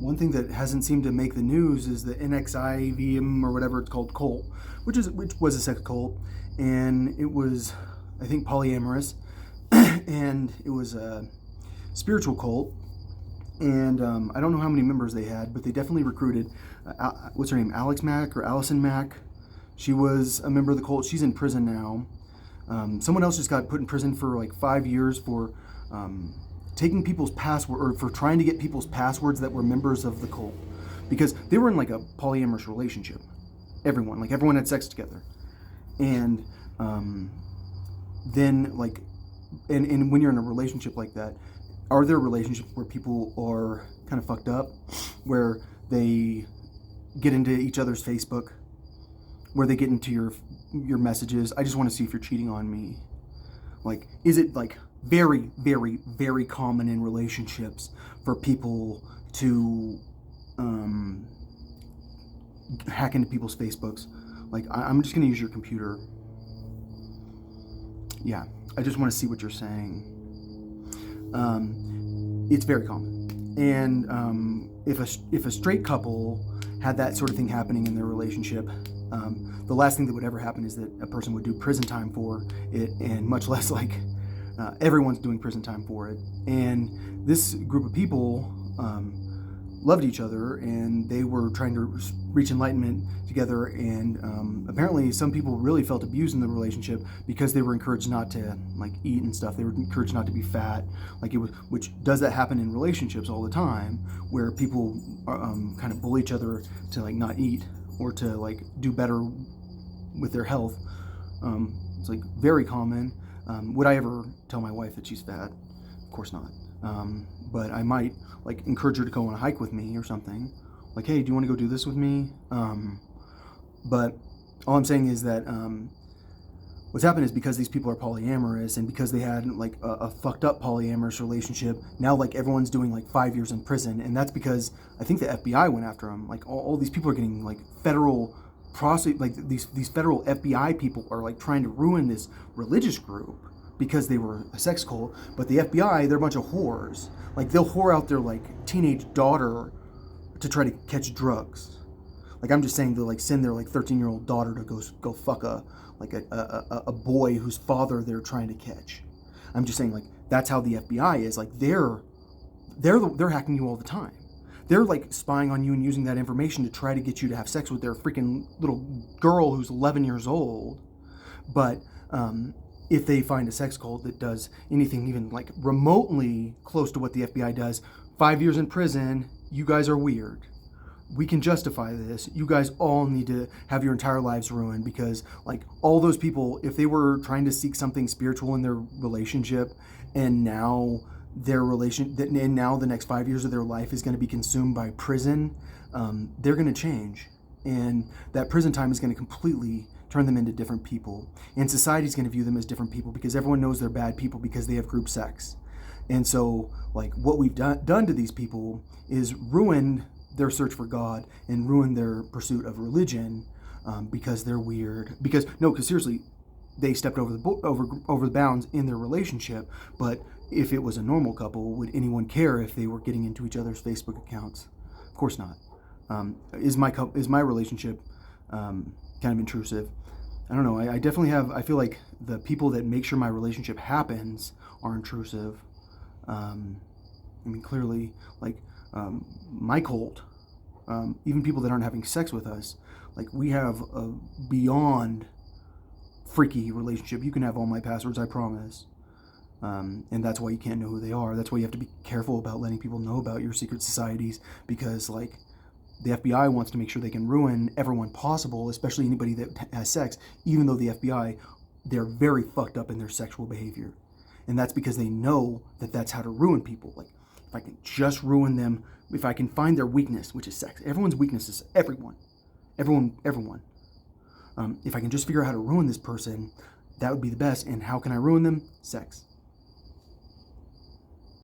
one thing that hasn't seemed to make the news is the NXIVM or whatever it's called cult, which was a sex cult, and it was, I think, polyamorous, and it was a spiritual cult, and I don't know how many members they had, but they definitely recruited, what's her name, Mack or Allison Mack. She was a member of the cult. She's in prison now. Someone else just got put in prison for like 5 years for taking people's password, or for trying to get people's passwords that were members of the cult, because they were in like a polyamorous relationship. Everyone had sex together, and then like, and when you're in a relationship like that, are there relationships where people are kind of fucked up, where they get into each other's Facebook, where they get into your messages? I just want to see if you're cheating on me. Like, is it like very, very, very common in relationships for people to hack into people's Facebooks? Like, I'm just going to use your computer. Yeah, I just want to see what you're saying. It's very common. And if a straight couple had that sort of thing happening in their relationship, the last thing that would ever happen is that a person would do prison time for it, and much less like everyone's doing prison time for it. And this group of people loved each other, and they were trying to reach enlightenment together, and apparently some people really felt abused in the relationship because they were encouraged not to like eat and stuff. They were encouraged not to be fat, like it was, which does that happen in relationships all the time, where people are, kind of bully each other to like not eat or to like do better with their health. It's like very common. Would I ever tell my wife that she's fat? Of course not. But I might like encourage her to go on a hike with me or something. Like, hey, do you want to go do this with me? But all I'm saying is that what's happened is, because these people are polyamorous, and because they had like a fucked up polyamorous relationship, now like everyone's doing like 5 years in prison. And that's because I think the FBI went after them. Like all these people are getting like federal like these federal FBI people are like trying to ruin this religious group because they were a sex cult. But the FBI, they're a bunch of whores. Like, they'll whore out their like teenage daughter to try to catch drugs. Like, I'm just saying, they'll like send their like 13-year-old daughter to go fuck a boy whose father they're trying to catch. I'm just saying, like, that's how the FBI is. Like, they're hacking you all the time. They're like spying on you and using that information to try to get you to have sex with their freaking little girl who's 11 years old. But if they find a sex cult that does anything even like remotely close to what the FBI does, 5 years in prison, you guys are weird. We can justify this. You guys all need to have your entire lives ruined, because like all those people, if they were trying to seek something spiritual in their relationship, and now and now the next 5 years of their life is going to be consumed by prison, they're going to change, and that prison time is going to completely turn them into different people, and society's going to view them as different people, because everyone knows they're bad people because they have group sex. And so like what we've done to these people is ruined their search for God and ruined their pursuit of religion, because they're weird. Because seriously, they stepped over the bounds in their relationship. But if it was a normal couple, would anyone care if they were getting into each other's Facebook accounts? Of course not. Is my relationship kind of intrusive? I don't know. I definitely have. I feel like the people that make sure my relationship happens are intrusive. I mean, clearly, like my cult, even people that aren't having sex with us, like we have a beyond freaky relationship. You can have all my passwords, I promise. And that's why you can't know who they are. That's why you have to be careful about letting people know about your secret societies, because like the FBI wants to make sure they can ruin everyone possible, especially anybody that has sex, even though the FBI, they're very fucked up in their sexual behavior. And that's because they know that that's how to ruin people. Like, if I can just ruin them, if I can find their weakness, which is sex. Everyone's weakness is everyone. If I can just figure out how to ruin this person, that would be the best. And how can I ruin them? Sex.